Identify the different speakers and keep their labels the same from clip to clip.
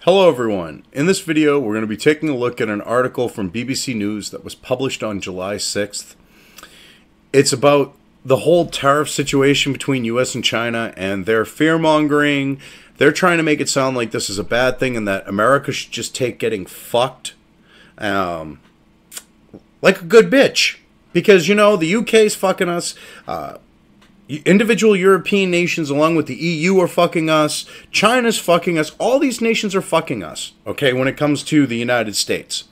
Speaker 1: Hello everyone. In this video we're going to be taking a look at an article from BBC News that was published on July 6th. It's about the whole tariff situation between US and China, and they're fear-mongering. They're trying to make it sound like this is a bad thing and that America should just take getting fucked like a good bitch. Because, you know, the UK's fucking us. Individual European nations along with the EU are fucking us. China's fucking us. All these nations are fucking us, okay, when it comes to the United States.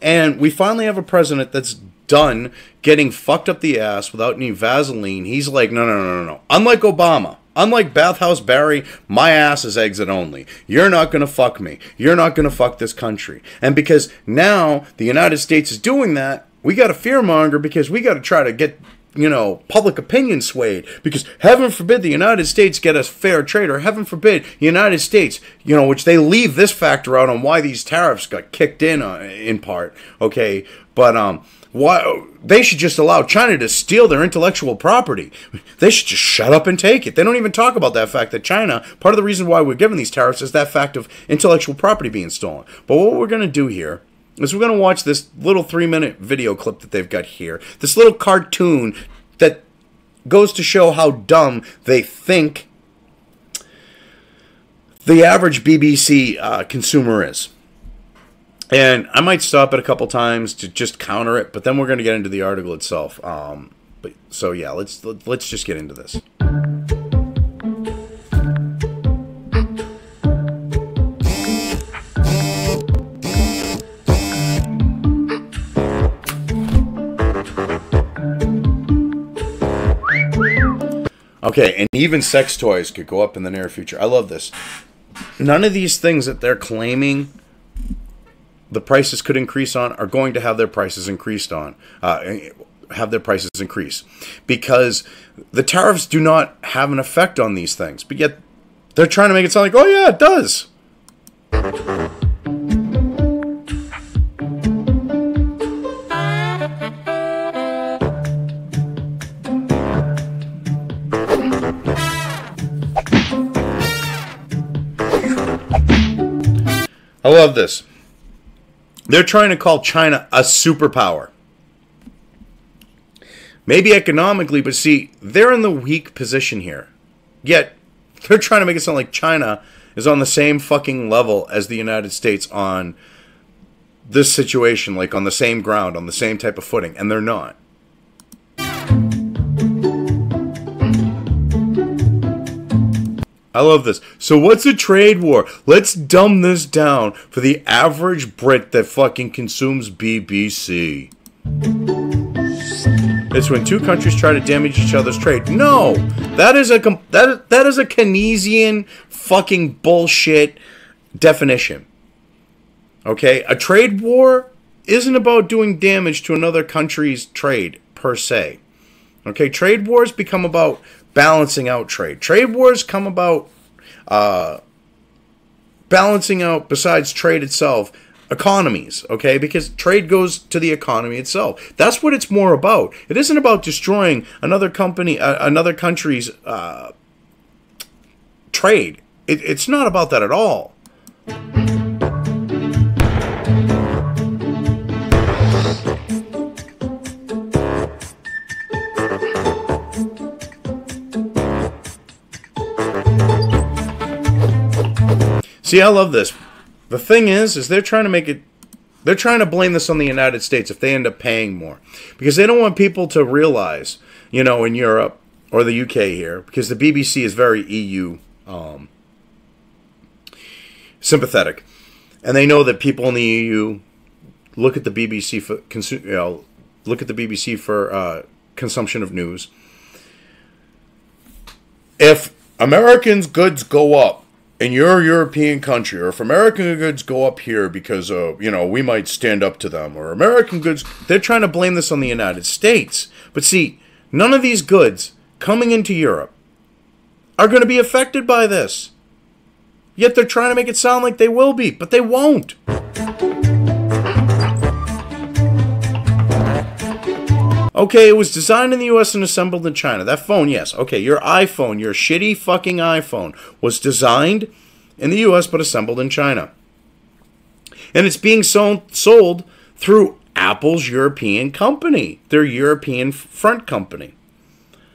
Speaker 1: And we finally have a president that's done getting fucked up the ass without any Vaseline. He's like, no. Unlike Obama, unlike Bathhouse Barry, my ass is exit only. You're not going to fuck me. You're not going to fuck this country. And because now the United States is doing that, we got to fearmonger because we got to try to get, you know, public opinion swayed, because heaven forbid the United States get us fair trade, or heaven forbid the United States, you know, which they leave this factor out on why these tariffs got kicked in part, okay, but why they should just allow China to steal their intellectual property. They should just shut up and take it. They don't even talk about that fact that China, part of the reason why we're given these tariffs is that fact of intellectual property being stolen. But what we're going to do here is we're going to watch this little 3-minute video clip that they've got here. This little cartoon that goes to show how dumb they think the average BBC consumer is. And I might stop it a couple times to just counter it, but then we're going to get into the article itself. So yeah, let's just get into this. Okay, and even sex toys could go up in the near future. I love this. None of these things that they're claiming the prices could increase on are going to have their prices increased on. Because the tariffs do not have an effect on these things. But yet they're trying to make it sound like, oh yeah, it does. I love this. They're trying to call China a superpower. Maybe economically, but see, they're in the weak position here. Yet, they're trying to make it sound like China is on the same fucking level as the United States on this situation, like on the same ground, on the same type of footing, and they're not. I love this. So what's a trade war? Let's dumb this down for the average Brit that fucking consumes BBC. It's when two countries try to damage each other's trade. No, that is a Keynesian fucking bullshit definition. Okay, a trade war isn't about doing damage to another country's trade per se. Okay, trade wars become about balancing out trade. Trade wars come about balancing out, besides trade itself, economies, okay? Because trade goes to the economy itself. That's what it's more about. It isn't about destroying another country's trade. It's not about that at all. See, I love this. The thing is they're trying to blame this on the United States if they end up paying more. Because they don't want people to realize, you know, in Europe or the UK here, because the BBC is very EU sympathetic. And they know that people in the EU look at the BBC for consumption of news. If Americans' goods go up in your European country, or if American goods go up here because, you know, we might stand up to them, or American goods, they're trying to blame this on the United States. But see, none of these goods coming into Europe are going to be affected by this. Yet they're trying to make it sound like they will be, but they won't. Okay, it was designed in the US and assembled in China. That phone, yes. Okay, your iPhone, your shitty fucking iPhone, was designed in the US but assembled in China. And it's being sold through Apple's European company, their European front company.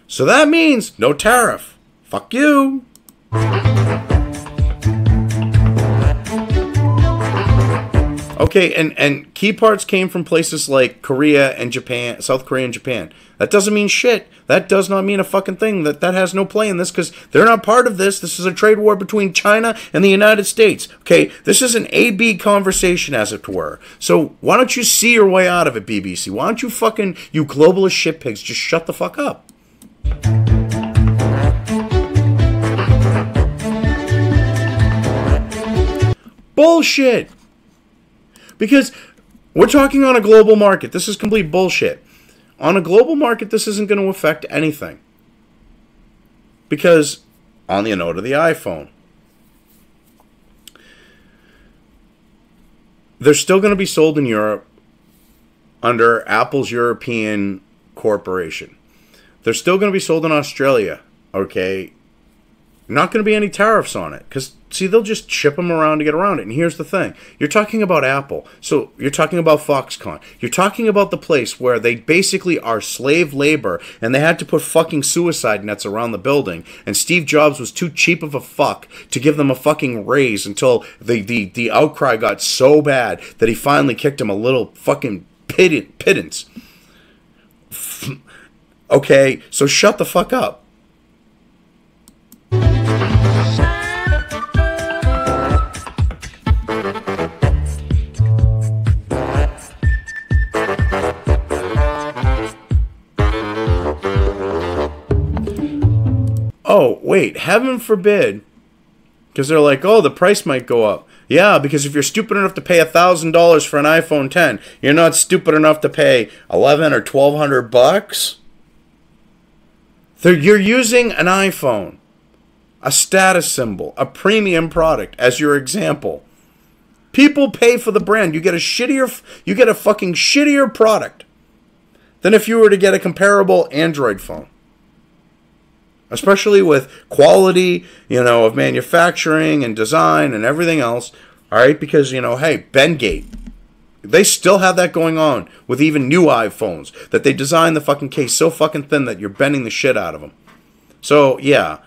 Speaker 1: So that means no tariff. Fuck you. Okay, and key parts came from places like Korea and Japan, South Korea and Japan. That doesn't mean shit. That does not mean a fucking thing. That has no play in this because they're not part of this. This is a trade war between China and the United States. Okay, this is an A-B conversation, as it were. So why don't you see your way out of it, BBC? Why don't you fucking, you globalist shit pigs, just shut the fuck up? Bullshit. Because we're talking on a global market. This is complete bullshit. On a global market, this isn't going to affect anything. Because, on the note of the iPhone, they're still going to be sold in Europe under Apple's European corporation. They're still going to be sold in Australia, okay? Not going to be any tariffs on it. Because, see, they'll just ship them around to get around it. And here's the thing. You're talking about Apple. So, you're talking about Foxconn. You're talking about the place where they basically are slave labor. And they had to put fucking suicide nets around the building. And Steve Jobs was too cheap of a fuck to give them a fucking raise until the outcry got so bad that he finally kicked him a little fucking pittance. Okay, so shut the fuck up. Oh, wait, heaven forbid, because they're like, oh, the price might go up. Yeah, because if you're stupid enough to pay $1,000 for an iPhone 10, you're not stupid enough to pay $1,100 or $1,200. You're using an iPhone, a status symbol, a premium product as your example. People pay for the brand. You get a fucking shittier product than if you were to get a comparable Android phone. Especially with quality, of manufacturing and design and everything else. All right, because, hey, Bendgate, they still have that going on with even new iPhones, that they design the fucking case so fucking thin that you're bending the shit out of them. So, yeah,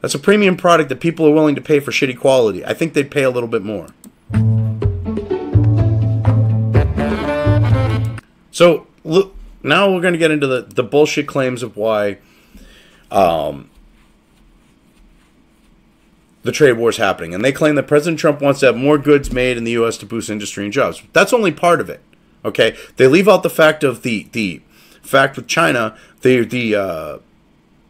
Speaker 1: that's a premium product that people are willing to pay for shitty quality. I think they'd pay a little bit more. So, look, now we're going to get into the bullshit claims of why the trade war is happening. And they claim that President Trump wants to have more goods made in the U.S. to boost industry and jobs. That's only part of it. Okay? They leave out the fact of the fact with China, the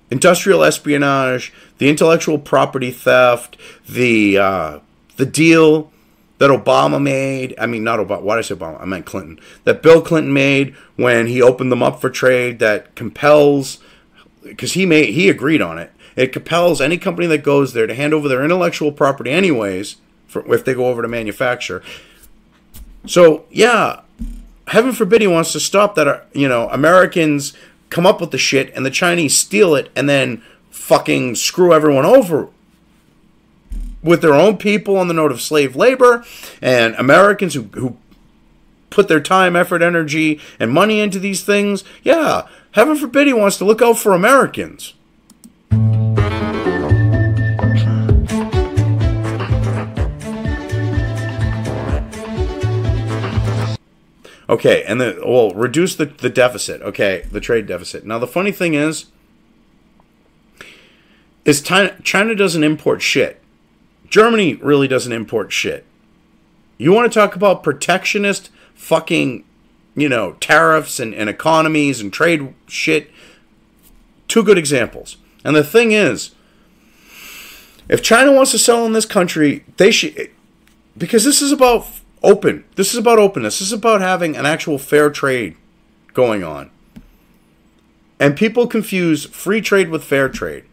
Speaker 1: industrial espionage, the intellectual property theft, the deal that Obama made. I mean, not Obama. Why did I say Obama? I meant Clinton. That Bill Clinton made when he opened them up for trade that compels, because he agreed on it. It compels any company that goes there to hand over their intellectual property anyways, if they go over to manufacture. So, yeah, heaven forbid he wants to stop that, Americans come up with the shit and the Chinese steal it and then fucking screw everyone over with their own people on the note of slave labor and Americans who put their time, effort, energy, and money into these things. Yeah, heaven forbid he wants to look out for Americans. Okay, and reduce the deficit. Okay, the trade deficit. Now, the funny thing is China doesn't import shit. Germany really doesn't import shit. You want to talk about protectionist fucking, tariffs and economies and trade shit? Two good examples. And the thing is, if China wants to sell in this country, they should, because this is about open. This is about openness. This is about having an actual fair trade going on. And people confuse free trade with fair trade.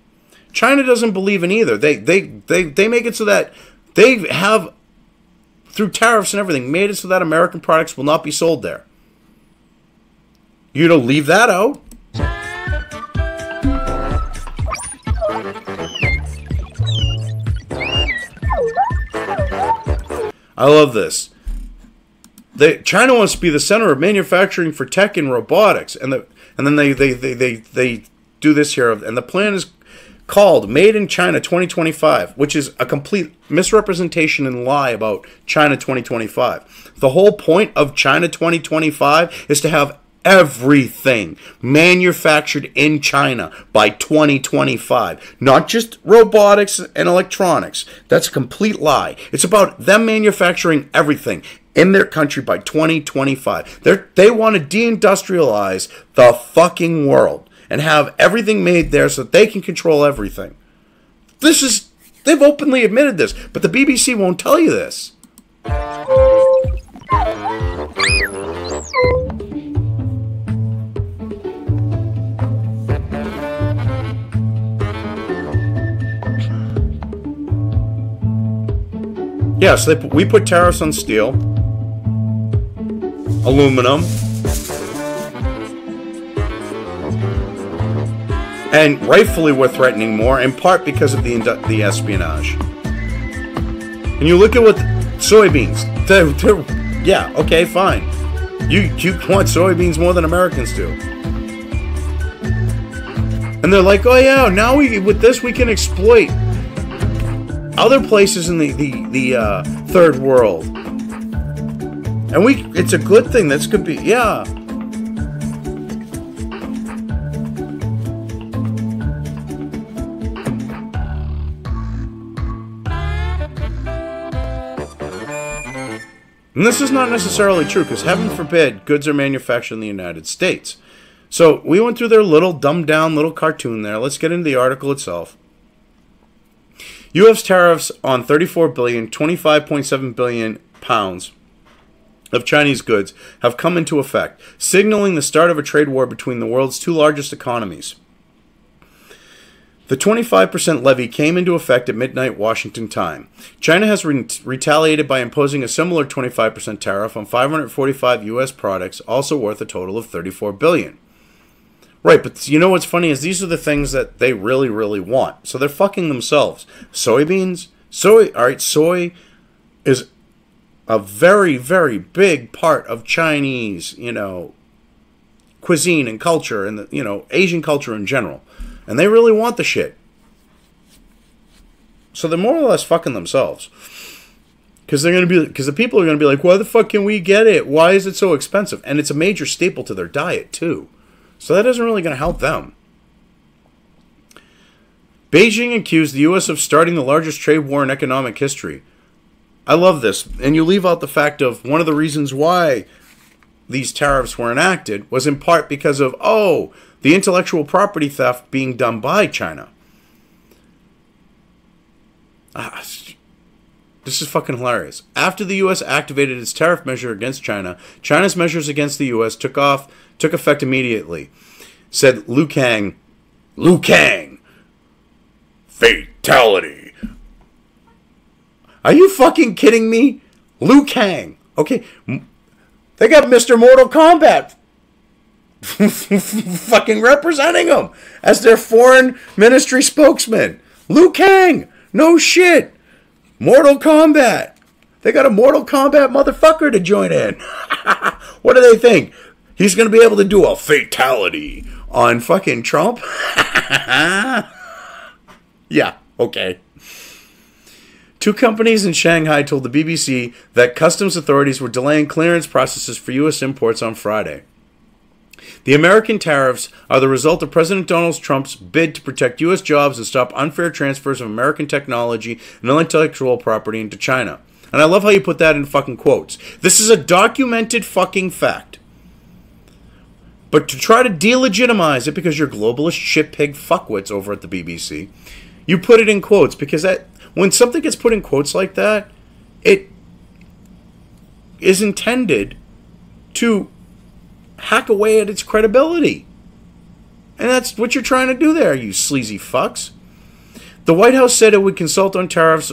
Speaker 1: China doesn't believe in either. They make it so that they have, through tariffs and everything, made it so that American products will not be sold there. Leave that out. I love this. China wants to be the center of manufacturing for tech and robotics, and then they do this here, and the plan is called Made in China 2025, which is a complete misrepresentation and lie about China 2025. The whole point of China 2025 is to have everything manufactured in China by 2025. Not just robotics and electronics. That's a complete lie. It's about them manufacturing everything in their country by 2025. They want to deindustrialize the fucking world and have everything made there so that they can control everything. They've openly admitted this, but the BBC won't tell you this. Yeah, so we put tariffs on steel, aluminum, and rightfully we're threatening more, in part because of the espionage. And you look at what soybeans, yeah, okay, fine. You want soybeans more than Americans do. And they're like, oh yeah, now with this we can exploit other places in the third world. And it's a good thing. This could be, yeah. And this is not necessarily true, because heaven forbid goods are manufactured in the United States. So we went through their little dumbed down little cartoon there. Let's get into the article itself. U.S. tariffs on 34 billion, 25.7 billion pounds of Chinese goods have come into effect, signaling the start of a trade war between the world's two largest economies. The 25% levy came into effect at midnight Washington time. China has retaliated by imposing a similar 25% tariff on 545 U.S. products, also worth a total of 34 billion. Right, but you know what's funny is these are the things that they really, really want. So they're fucking themselves. Soybeans, soy is a very, very big part of Chinese, cuisine and culture and Asian culture in general. And they really want the shit. So they're more or less fucking themselves. Because the people are gonna be like, why the fuck can we get it? Why is it so expensive? And it's a major staple to their diet too. So that isn't really gonna help them. Beijing accused the U.S. of starting the largest trade war in economic history. I love this. And you leave out the fact of one of the reasons why these tariffs were enacted was in part because of, the intellectual property theft being done by China. This is fucking hilarious. After the U.S. activated its tariff measure against China, China's measures against the U.S. took effect immediately. Said Liu Kang, fatality. Are you fucking kidding me? Liu Kang. Okay, they got Mr. Mortal Kombat fucking representing them as their foreign ministry spokesman. Liu Kang. No shit. Mortal Kombat. They got a Mortal Kombat motherfucker to join in. What do they think? He's going to be able to do a fatality on fucking Trump? Yeah, okay. Two companies in Shanghai told the BBC that customs authorities were delaying clearance processes for U.S. imports on Friday. The American tariffs are the result of President Donald Trump's bid to protect U.S. jobs and stop unfair transfers of American technology and intellectual property into China. And I love how you put that in fucking quotes. This is a documented fucking fact. But to try to delegitimize it because you're globalist shitpig fuckwits over at the BBC, you put it in quotes because when something gets put in quotes like that, it is intended to hack away at its credibility. And that's what you're trying to do there, you sleazy fucks. The White House said it would consult on tariffs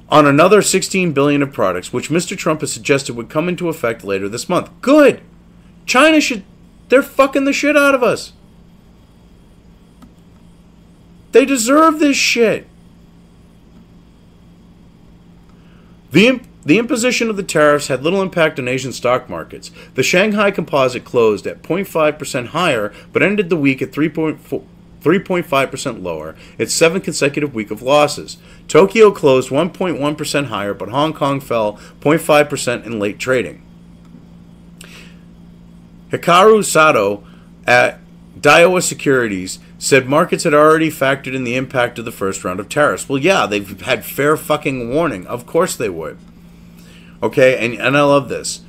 Speaker 1: on another $16 billion of products, which Mr. Trump has suggested would come into effect later this month. Good. They're fucking the shit out of us. They deserve this shit. The The imposition of the tariffs had little impact on Asian stock markets. The Shanghai Composite closed at 0.5% higher, but ended the week at 3.5% lower, its seventh consecutive week of losses. Tokyo closed 1.1% higher, but Hong Kong fell 0.5% in late trading. Hikaru Sato at Daiwa Securities said markets had already factored in the impact of the first round of tariffs. Well, yeah, they've had fair fucking warning. Of course they would. Okay, and I love this.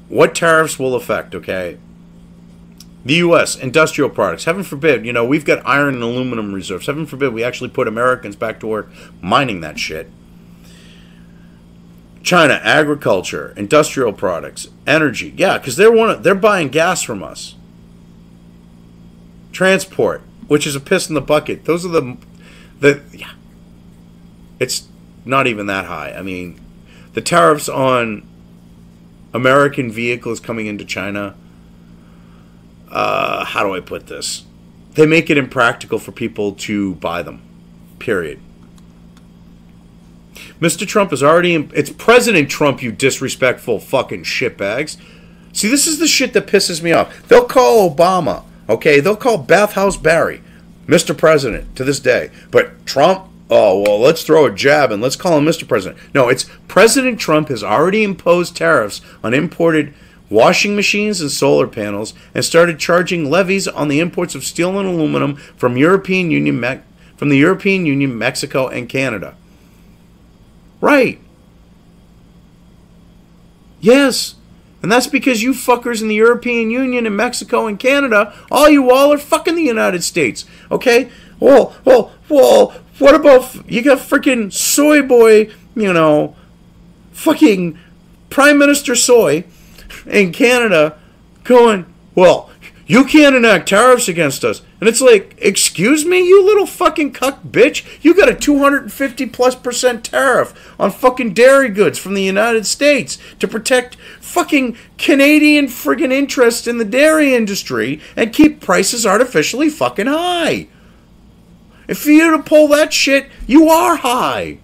Speaker 1: What tariffs will affect, okay? The U.S., industrial products. Heaven forbid, we've got iron and aluminum reserves. Heaven forbid we actually put Americans back to work mining that shit. China, agriculture, industrial products, energy. Yeah, because they're buying gas from us. Transport, which is a piss in the bucket. Those are yeah. It's not even that high. I mean, the tariffs on American vehicles coming into China, how do I put this? They make it impractical for people to buy them. Period. Mr. Trump is already... It's President Trump, you disrespectful fucking shitbags. See, this is the shit that pisses me off. They'll call Obama, okay? They'll call Bathhouse Barry Mr. President to this day. But Trump... Oh, well, let's throw a jab and let's call him Mr. President. No, it's President Trump has already imposed tariffs on imported washing machines and solar panels and started charging levies on the imports of steel and aluminum from the European Union, Mexico, and Canada. Right. Yes. And that's because you fuckers in the European Union and Mexico and Canada, all are fucking the United States. Okay? Well, what about, you got freaking soy boy, fucking Prime Minister Soy in Canada going, well, you can't enact tariffs against us. And it's like, excuse me, you little fucking cuck bitch. You got a 250+% tariff on fucking dairy goods from the United States to protect fucking Canadian friggin' interest in the dairy industry and keep prices artificially fucking high. If for you to pull that shit, you are high.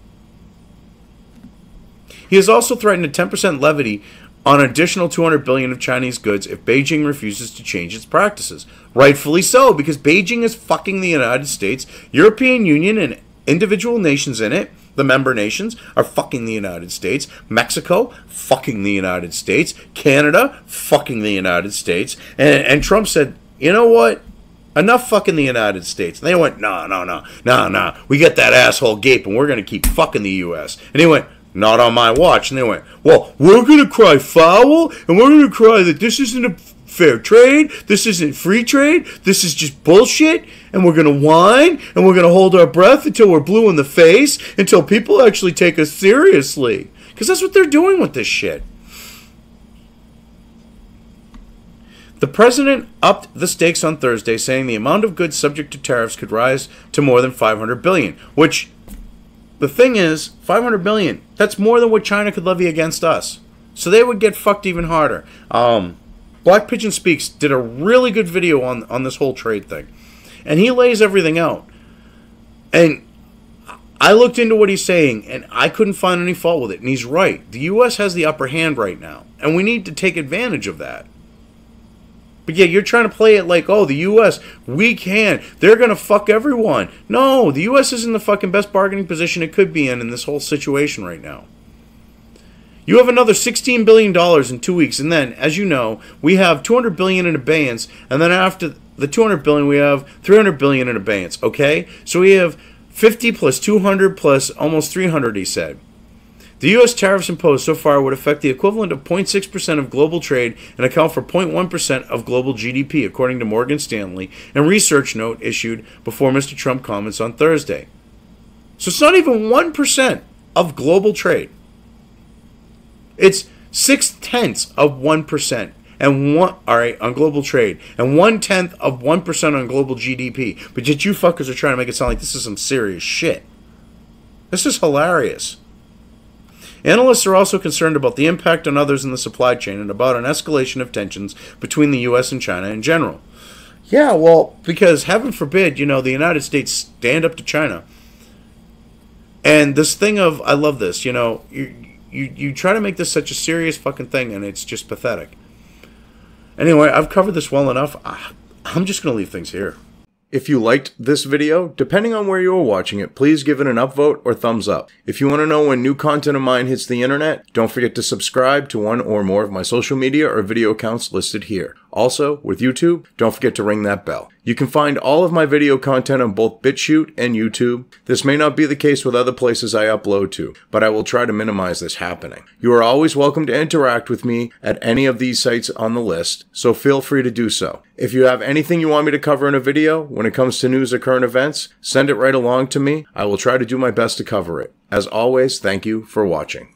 Speaker 1: He has also threatened a 10% levy on an additional $200 billion of Chinese goods if Beijing refuses to change its practices. Rightfully so, because Beijing is fucking the United States, European Union, and individual nations in it. The member nations are fucking the United States. Mexico, fucking the United States. Canada, fucking the United States. And Trump said, you know what? Enough fucking the United States. And they went, no. We got that asshole gaping. We're going to keep fucking the U.S. And he went, not on my watch. And they went, well, we're going to cry foul, and we're going to cry that this isn't a fair trade, this isn't free trade, this is just bullshit, and we're going to whine, and we're going to hold our breath until we're blue in the face, until people actually take us seriously. Because that's what they're doing with this shit. The president upped the stakes on Thursday, saying the amount of goods subject to tariffs could rise to more than $500 billion, which... The thing is, $500 billion, that's more than what China could levy against us. So they would get fucked even harder. Black Pigeon Speaks did a really good video on this whole trade thing. And he lays everything out. And I looked into what he's saying, and I couldn't find any fault with it. And he's right. The U.S. has the upper hand right now. And we need to take advantage of that. But yeah, you're trying to play it like, oh, the U.S., we can. They're going to fuck everyone. No, the U.S. is in the fucking best bargaining position it could be in this whole situation right now. You have another $16 billion in 2 weeks. And then, as you know, we have $200 billion in abeyance. And then after the $200 billion, we have $300 billion in abeyance. Okay? So we have 50 plus 200 plus almost 300, he said. The U.S. tariffs imposed so far would affect the equivalent of 0.6% of global trade and account for 0.1% of global GDP, according to Morgan Stanley, and research note issued before Mr. Trump comments on Thursday. So it's not even 1% of global trade. It's 0.6 of 1% on global trade, and 0.1 of 1% on global GDP. But yet you fuckers are trying to make it sound like this is some serious shit. This is hilarious. Analysts are also concerned about the impact on others in the supply chain and about an escalation of tensions between the U.S. and China in general. Yeah, well, because heaven forbid, the United States stand up to China. And this thing of, I love this, you know, you try to make this such a serious fucking thing, and it's just pathetic. Anyway, I've covered this well enough. I'm just going to leave things here. If you liked this video, depending on where you are watching it, please give it an upvote or thumbs up. If you want to know when new content of mine hits the internet, don't forget to subscribe to one or more of my social media or video accounts listed here. Also, with YouTube, don't forget to ring that bell. You can find all of my video content on both BitChute and YouTube. This may not be the case with other places I upload to, but I will try to minimize this happening. You are always welcome to interact with me at any of these sites on the list, so feel free to do so. If you have anything you want me to cover in a video, when it comes to news or current events, send it right along to me. I will try to do my best to cover it. As always, thank you for watching.